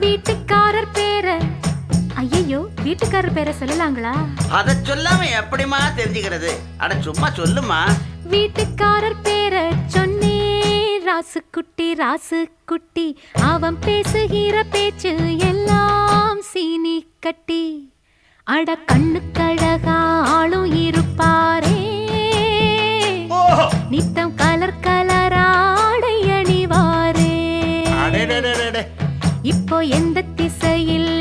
வீட்டுக்காரர் பேர ஐயோ வீட்டுக்காரர் பேரை சொல்லலாங்களா? அத சொல்லாம எப்படிமா தெரிஞ்சுக்கிறது? அட சும்மா சொல்லுமா. வீட்டுக்காரர் பேரை சொன்னே ராசுக்குட்டி ராசுக்குட்டி, அவன் பேசுகிற பேச்சு எல்லாம் சீனி கட்டி. அட கண்ணுக்கழகா ஆளும் இருப்பாரே, நித்தம் கலர் கலராடை அணிவாரே. இப்போ எந்த திசையில்